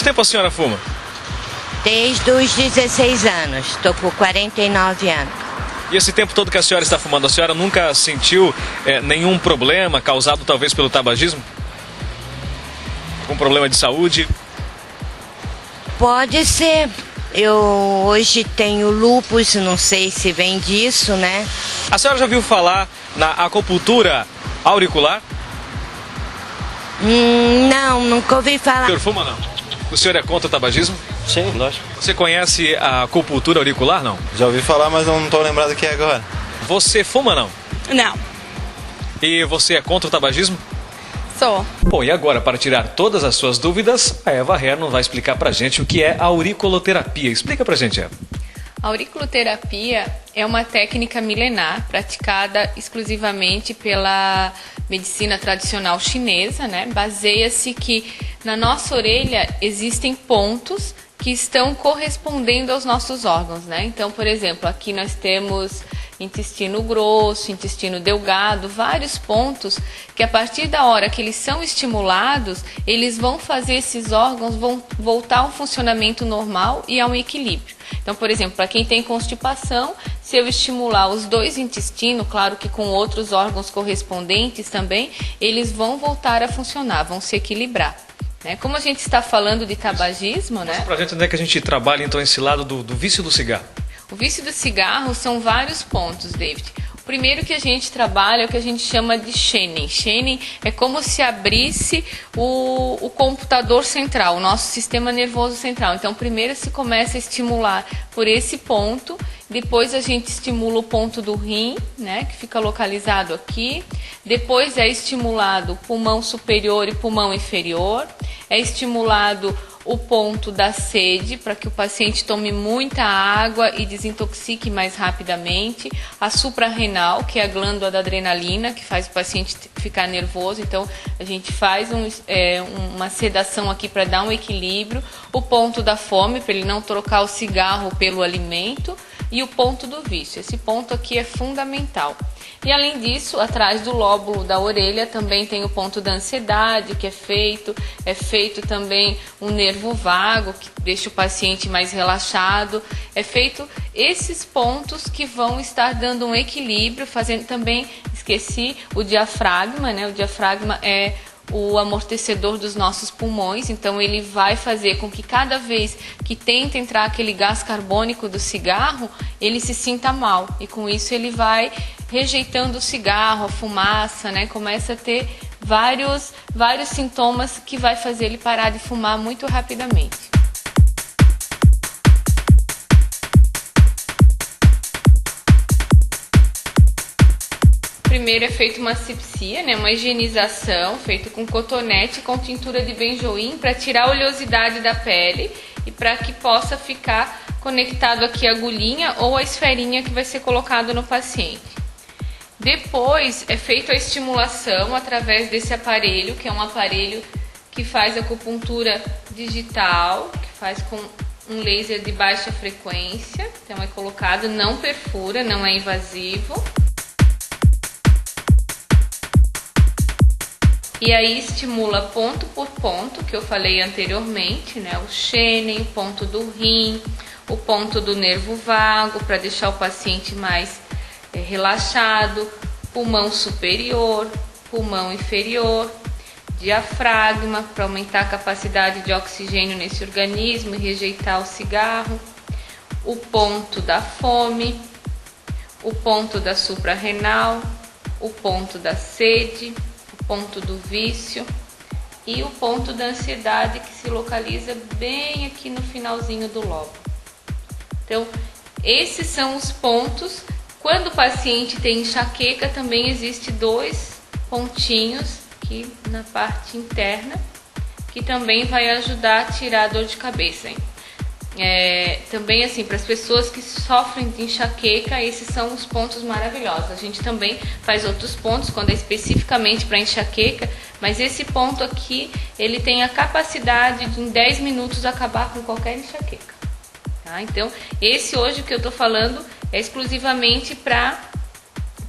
quanto tempo a senhora fuma? Desde os 16 anos, estou com 49 anos. E esse tempo todo que a senhora está fumando, a senhora nunca sentiu nenhum problema causado talvez pelo tabagismo? Um problema de saúde? Pode ser. Eu hoje tenho lúpus, não sei se vem disso, né? A senhora já ouviu falar na acupuntura auricular? Não, nunca ouvi O falar. senhor fuma, não? O senhor é contra o tabagismo? Sim, lógico. Você conhece a acupuntura auricular, não? Já ouvi falar, mas não estou lembrado o que é agora. Você fuma, não? Não, E você é contra o tabagismo? sou. Bom, e agora, para tirar todas as suas dúvidas, a Eva Hernon vai explicar pra gente o que é a auriculoterapia. Explica pra gente, Eva. A auriculoterapia é uma técnica milenar praticada exclusivamente pela medicina tradicional chinesa, né? Baseia-se que na nossa orelha existem pontos que estão correspondendo aos nossos órgãos, né? Então, por exemplo, aqui nós temos intestino grosso, intestino delgado, vários pontos que a partir da hora que eles são estimulados, eles vão fazer esses órgãos voltar ao funcionamento normal e a um equilíbrio. Então, por exemplo, para quem tem constipação, se eu estimular os dois intestinos, claro que com outros órgãos correspondentes também, eles vão voltar a funcionar, vão se equilibrar. Como a gente está falando de tabagismo, né? Mostra pra gente onde é que a gente trabalha, então, esse lado do vício do cigarro. O vício do cigarro são vários pontos, David. O primeiro que a gente trabalha é o que a gente chama de Shannon. Shannon é como se abrisse o computador central, o nosso sistema nervoso central. Então, primeiro se começa a estimular por esse ponto, depois a gente estimula o ponto do rim, né, que fica localizado aqui. Depois é estimulado o pulmão superior e pulmão inferior. É estimulado o ponto da sede, para que o paciente tome muita água e desintoxique mais rapidamente. A suprarrenal, que é a glândula da adrenalina, que faz o paciente ficar nervoso. Então, a gente faz uma sedação aqui para dar um equilíbrio. O ponto da fome, para ele não trocar o cigarro pelo alimento. E o ponto do vício. Esse ponto aqui é fundamental. E além disso, atrás do lóbulo da orelha também tem o ponto da ansiedade, que é feito também um nervo vago, que deixa o paciente mais relaxado. É feito esses pontos que vão estar dando um equilíbrio, fazendo também, esqueci, o diafragma, né? O diafragma é o amortecedor dos nossos pulmões, então ele vai fazer com que cada vez que tenta entrar aquele gás carbônico do cigarro, ele se sinta mal, e com isso ele vai rejeitando o cigarro, a fumaça, né? Começa a ter vários sintomas que vai fazer ele parar de fumar muito rapidamente. Primeiro é feita uma asepsia, né, uma higienização, feita com cotonete com tintura de benjoim para tirar a oleosidade da pele e para que possa ficar conectado aqui a agulhinha ou a esferinha que vai ser colocado no paciente. Depois é feita a estimulação através desse aparelho, que é um aparelho que faz acupuntura digital, que faz com um laser de baixa frequência. Então é colocado, não perfura, não é invasivo. E aí estimula ponto por ponto, que eu falei anteriormente, né? O Shannon, o ponto do rim, o ponto do nervo vago, para deixar o paciente mais relaxado, pulmão superior, pulmão inferior, diafragma, para aumentar a capacidade de oxigênio nesse organismo e rejeitar o cigarro, o ponto da fome, o ponto da suprarrenal, o ponto da sede, ponto do vício e o ponto da ansiedade, que se localiza bem aqui no finalzinho do lóbulo. Então, esses são os pontos. Quando o paciente tem enxaqueca, também existe dois pontinhos aqui na parte interna, que também vai ajudar a tirar a dor de cabeça, hein? Também assim, para as pessoas que sofrem de enxaqueca, esses são os pontos maravilhosos. A gente também faz outros pontos quando é especificamente para enxaqueca, mas esse ponto aqui, ele tem a capacidade de em 10 minutos acabar com qualquer enxaqueca, tá? Então, esse hoje que eu estou falando é exclusivamente para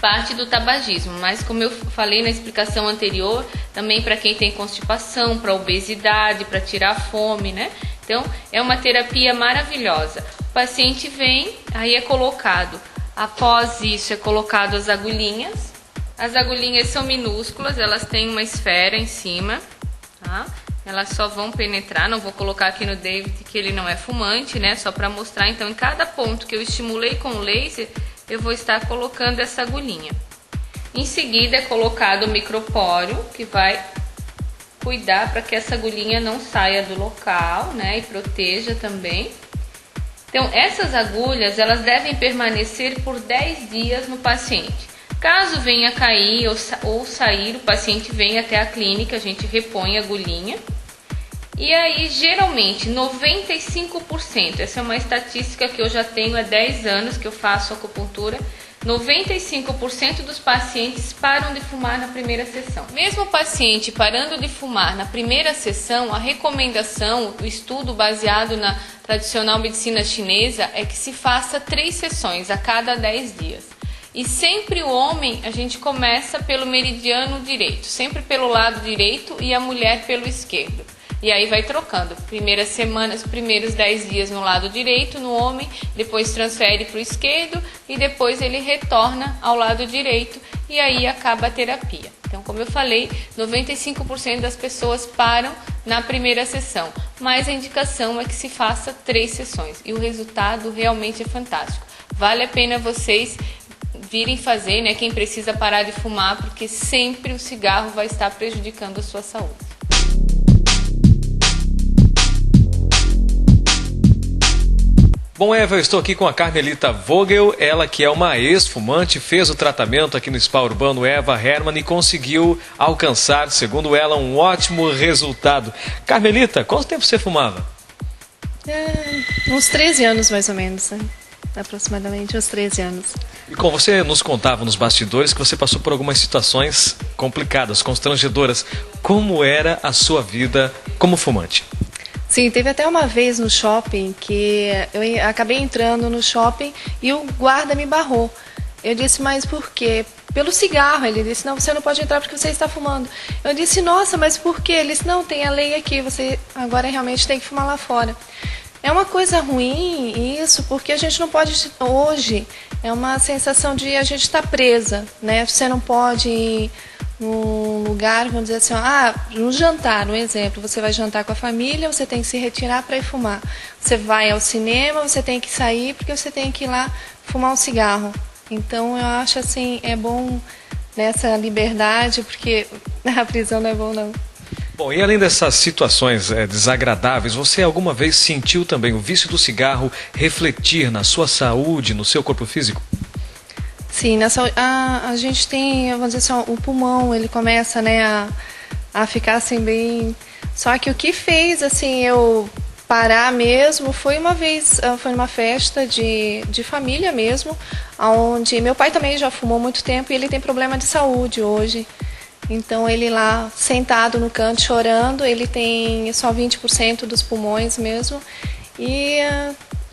parte do tabagismo, mas como eu falei na explicação anterior, também para quem tem constipação, para obesidade, para tirar a fome, né? Então, é uma terapia maravilhosa. O paciente vem, aí é colocado, após isso é colocado as agulhinhas. As agulhinhas são minúsculas, elas têm uma esfera em cima, tá? Elas só vão penetrar, não vou colocar aqui no David que ele não é fumante, né? Só para mostrar, então, em cada ponto que eu estimulei com o laser, eu vou estar colocando essa agulhinha. Em seguida é colocado o micropóreo, que vai cuidar para que essa agulhinha não saia do local, né? E proteja também. Então, essas agulhas, elas devem permanecer por 10 dias no paciente. Caso venha cair ou sair, o paciente vem até a clínica, a gente repõe a agulhinha. E aí, geralmente, 95%, essa é uma estatística que eu já tenho há 10 anos que eu faço acupuntura, 95% dos pacientes param de fumar na primeira sessão. Mesmo o paciente parando de fumar na primeira sessão, a recomendação, o estudo baseado na tradicional medicina chinesa é que se faça 3 sessões a cada 10 dias. E sempre o homem, a gente começa pelo meridiano direito, sempre pelo lado direito e a mulher pelo esquerdo. E aí vai trocando. Primeira semana, os primeiros 10 dias no lado direito, no homem, depois transfere para o esquerdo e depois ele retorna ao lado direito e aí acaba a terapia. Então, como eu falei, 95% das pessoas param na primeira sessão, mas a indicação é que se faça 3 sessões e o resultado realmente é fantástico. Vale a pena vocês virem fazer, né, quem precisa parar de fumar, porque sempre o cigarro vai estar prejudicando a sua saúde. Bom, Eva, eu estou aqui com a Carmelita Vogel, ela que é uma ex-fumante, fez o tratamento aqui no Spa Urbano Eva Hermann e conseguiu alcançar, segundo ela, um ótimo resultado. Carmelita, quanto tempo você fumava? Uns 13 anos mais ou menos, né? Aproximadamente uns 13 anos. E como você nos contava nos bastidores que você passou por algumas situações complicadas, constrangedoras. Como era a sua vida como fumante? Sim, teve até uma vez no shopping que eu acabei entrando no shopping e o guarda me barrou. Eu disse, mas por quê? Pelo cigarro. Ele disse, não, você não pode entrar porque você está fumando. Eu disse, nossa, mas por quê? Ele disse, não, tem a lei aqui, você agora realmente tem que fumar lá fora. É uma coisa ruim isso, porque a gente não pode, hoje, é uma sensação de a gente estar presa, né? Você não pode ir num lugar, vamos dizer assim, no jantar, um exemplo, você vai jantar com a família, você tem que se retirar para ir fumar. Você vai ao cinema, você tem que sair porque você tem que ir lá fumar um cigarro. Então eu acho assim, é bom nessa liberdade, porque a prisão não é bom não. Bom, e além dessas situações desagradáveis, você alguma vez sentiu também o vício do cigarro refletir na sua saúde, no seu corpo físico? Sim, a gente tem, vamos dizer assim, o pulmão, ele começa, né, a ficar assim bem... Só que o que fez, assim, eu parar mesmo foi uma vez, foi numa festa de família mesmo, onde meu pai também já fumou muito tempo e ele tem problema de saúde hoje. Então ele lá sentado no canto chorando, ele tem só 20% dos pulmões mesmo. E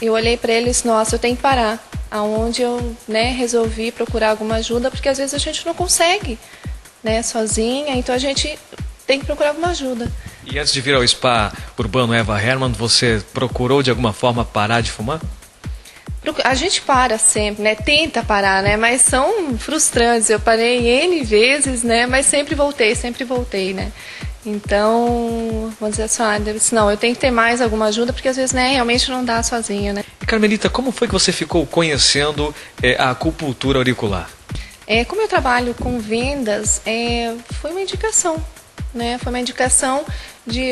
eu olhei para ele e disse, nossa, eu tenho que parar. Aonde eu, né, resolvi procurar alguma ajuda, porque às vezes a gente não consegue, né, sozinha, então a gente tem que procurar alguma ajuda. E antes de vir ao Spa Urbano Eva Hermann, você procurou de alguma forma parar de fumar? A gente para sempre, né? Tenta parar, né? Mas são frustrantes. Eu parei N vezes, né? Mas sempre voltei, né? Então, vamos dizer assim, não, eu tenho que ter mais alguma ajuda, porque às vezes, né, realmente não dá sozinho, né? Carmelita, como foi que você ficou conhecendo a acupuntura auricular? Como eu trabalho com vendas, foi uma indicação, né? Foi uma indicação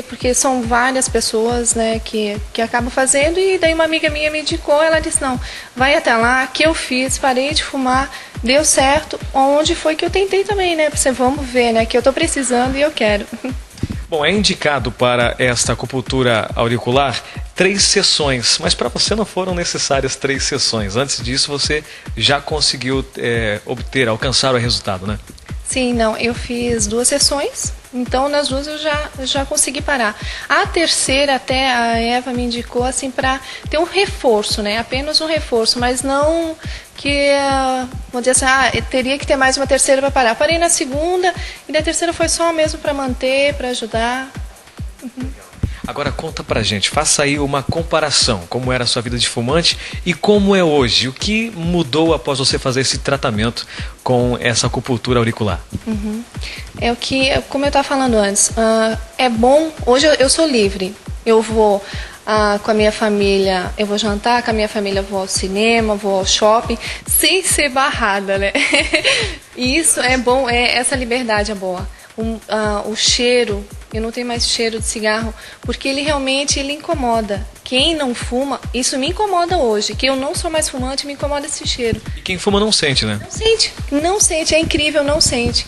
porque são várias pessoas, né, que acabam fazendo, e daí uma amiga minha me indicou, ela disse, não, vai até lá, que eu fiz, parei de fumar, deu certo, onde foi que eu tentei também, né, você vamos ver, né, que eu tô precisando e eu quero. Bom, é indicado para esta acupuntura auricular 3 sessões, mas para você não foram necessárias 3 sessões, antes disso você já conseguiu alcançar o resultado, né? Sim, não, eu fiz 2 sessões, então nas 2 eu já consegui parar. A terceira até a Eva me indicou assim para ter um reforço, né? Apenas um reforço, mas não que, vamos dizer assim, eu teria que ter mais uma terceira para parar. Eu parei na segunda e da terceira foi só mesmo para manter, para ajudar. Agora conta pra gente, faça aí uma comparação, como era a sua vida de fumante e como é hoje. O que mudou após você fazer esse tratamento com essa acupuntura auricular? É o que, como eu estava falando antes, é bom, hoje eu sou livre, eu vou com a minha família, eu vou jantar com a minha família, vou ao cinema, vou ao shopping, sem ser barrada, né? E isso é bom, essa liberdade é boa. O cheiro, eu não tenho mais cheiro de cigarro, porque ele realmente incomoda. Quem não fuma, isso me incomoda hoje, que eu não sou mais fumante, me incomoda esse cheiro. E quem fuma não sente, né? Não sente, é incrível, não sente.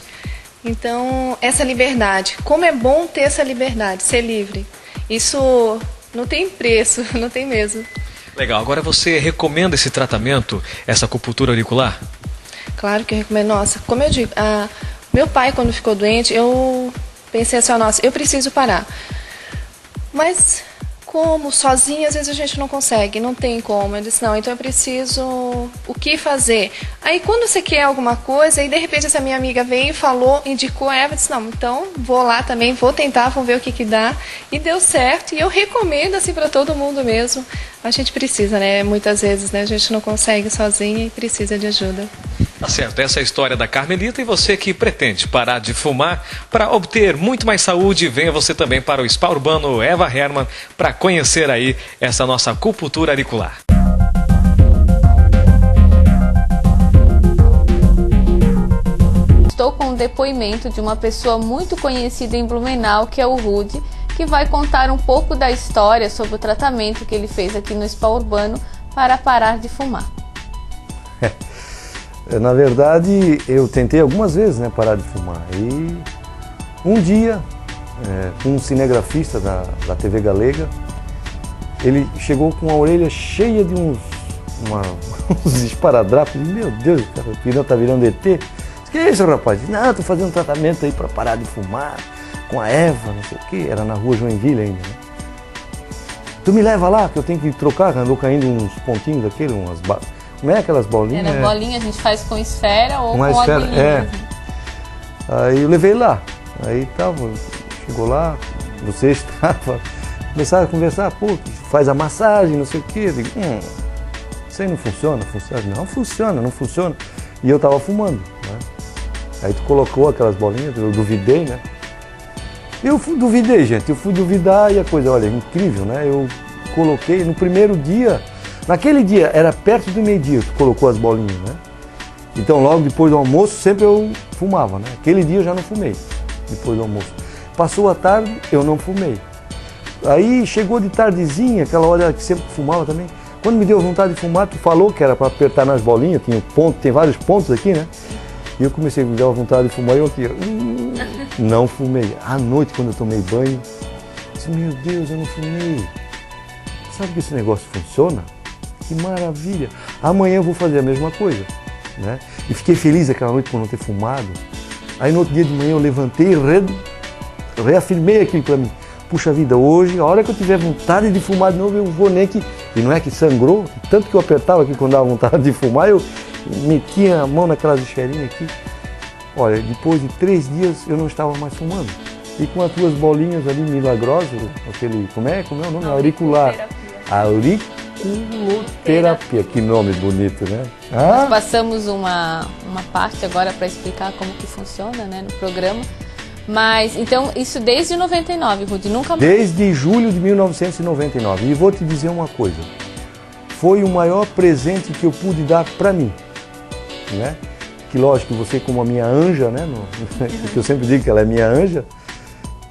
Então, essa liberdade, como é bom ter essa liberdade, ser livre, isso não tem preço, não tem mesmo. Legal, agora você recomenda esse tratamento, essa acupuntura auricular? Claro que eu recomendo. Nossa, como eu digo, meu pai quando ficou doente, eu pensei assim, nossa, eu preciso parar. Mas como sozinha, às vezes a gente não consegue, não tem como. Eu disse, não, então eu preciso, o que fazer? Aí quando você quer alguma coisa, e de repente essa minha amiga veio e falou, indicou a Eva, disse, não, então vou lá também, vou tentar, vamos ver o que dá. E deu certo, e eu recomendo assim para todo mundo mesmo. A gente precisa, né? Muitas vezes, né? A gente não consegue sozinha e precisa de ajuda. Tá certo, essa é a história da Carmelita e você que pretende parar de fumar para obter muito mais saúde, venha você também para o Spa Urbano Eva Hermann para conhecer aí essa nossa acupuntura auricular. Estou com um depoimento de uma pessoa muito conhecida em Blumenau, que é o Rudy, que vai contar um pouco da história sobre o tratamento que ele fez aqui no Spa Urbano para parar de fumar. Na verdade, eu tentei algumas vezes, né, parar de fumar. E um dia, um cinegrafista da TV Galega, ele chegou com a orelha cheia de uns esparadrapos. Meu Deus, cara, o Pirão tá virando ET. Que é isso, rapaz? Não, tô fazendo um tratamento aí para parar de fumar com a Eva, não sei o quê. Era na rua Joinville ainda, né? Tu me leva lá, que eu tenho que trocar, andou caindo uns pontinhos daquele, como é aquelas bolinhas? Era bolinha, a gente faz com esfera ou uma com esfera, agulhinha. Aí eu levei lá, aí tava, chegou lá, você estava, começaram a conversar, pô, faz a massagem, não sei o quê. Eu digo, isso aí não funciona? Não funciona. E eu tava fumando, né? Aí tu colocou aquelas bolinhas, eu duvidei, né? Eu duvidei, gente, eu fui duvidar e a coisa, olha, incrível, né? Eu coloquei no primeiro dia, naquele dia, era perto do meio-dia, tu colocou as bolinhas, né? Então logo depois do almoço, sempre eu fumava, né? Aquele dia eu já não fumei, depois do almoço. Passou a tarde, eu não fumei. Aí chegou de tardezinha, aquela hora que sempre fumava também. Quando me deu vontade de fumar, tu falou que era para apertar nas bolinhas, tinha ponto, tem vários pontos aqui, né? E eu comecei a me dar vontade de fumar e eu aqui, não fumei. À noite, quando eu tomei banho, disse, meu Deus, eu não fumei. Sabe que esse negócio funciona? Que maravilha. Amanhã eu vou fazer a mesma coisa, né? E fiquei feliz aquela noite por não ter fumado. Aí no outro dia de manhã eu levantei e reafirmei aquilo para mim. Puxa vida, hoje, a hora que eu tiver vontade de fumar de novo, eu vou nem que... E não é que sangrou, tanto que eu apertava aqui quando dava vontade de fumar, eu metia a mão naquelas esferinhas aqui. Olha, depois de 3 dias eu não estava mais fumando. E com as tuas bolinhas ali milagrosas, aquele, como é o nome? Auricular. Auriculoterapia, que nome bonito, né? Nós passamos uma parte agora para explicar como que funciona, né, no programa. Mas, então, isso desde 99, Rudy, nunca mais? Desde julho de 1999. E vou te dizer uma coisa. Foi o maior presente que eu pude dar para mim, né? Que lógico, você como a minha anja, né? Que eu sempre digo que ela é minha anja,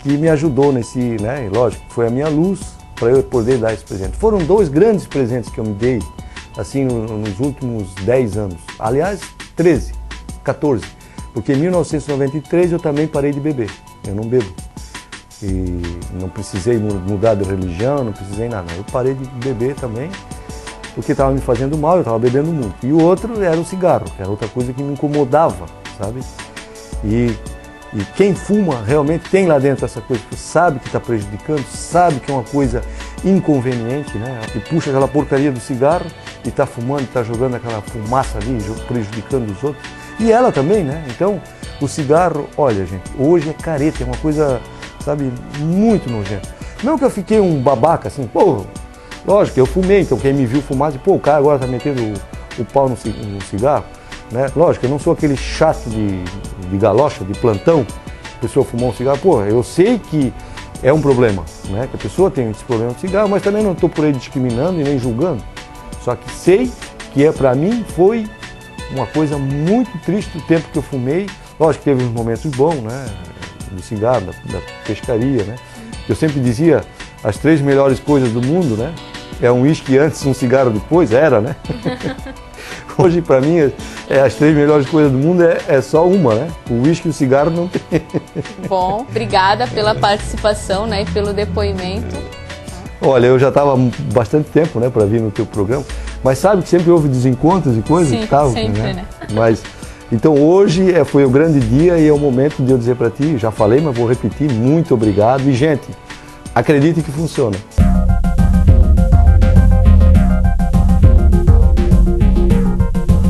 que me ajudou nesse, né? Lógico, foi a minha luz para eu poder dar esse presente. Foram 2 grandes presentes que eu me dei, assim, nos últimos 10 anos. Aliás, 13, 14. Porque em 1993 eu também parei de beber, eu não bebo. E não precisei mudar de religião, não precisei nada. Eu parei de beber também, porque estava me fazendo mal, eu estava bebendo muito. E o outro era o cigarro, que era outra coisa que me incomodava, sabe? E quem fuma realmente tem lá dentro essa coisa, que sabe que está prejudicando, sabe que é uma coisa inconveniente, né? E puxa aquela porcaria do cigarro e tá fumando, tá jogando aquela fumaça ali, prejudicando os outros. E ela também, né? Então, o cigarro, olha, gente, hoje é careta, é uma coisa, sabe, muito nojenta. Não que eu fiquei um babaca, assim, pô, lógico, eu fumei, então quem me viu fumar, pô, o cara agora tá metendo o pau no cigarro, né? Lógico, eu não sou aquele chato de galocha, de plantão, a pessoa fumou um cigarro, pô, eu sei que é um problema, né? Que a pessoa tem esse problema de cigarro, mas também não estou por aí discriminando e nem julgando. Só que sei que para mim foi uma coisa muito triste o tempo que eu fumei. Lógico que teve uns momentos bons, né? Do cigarro, da pescaria, né? Eu sempre dizia, as 3 melhores coisas do mundo, né? É um uísque antes, um cigarro depois, era, né? Hoje, para mim, as 3 melhores coisas do mundo é só uma, né? O uísque e o cigarro não tem. Bom, obrigada pela participação, né, e pelo depoimento. Olha, eu já estava bastante tempo, né, para vir no teu programa, mas sabe que sempre houve desencontros e coisas? Sim, e tal, sempre, né? Mas, então hoje foi o grande dia e é o momento de eu dizer para ti, já falei, mas vou repetir, muito obrigado. E gente, acredite que funciona.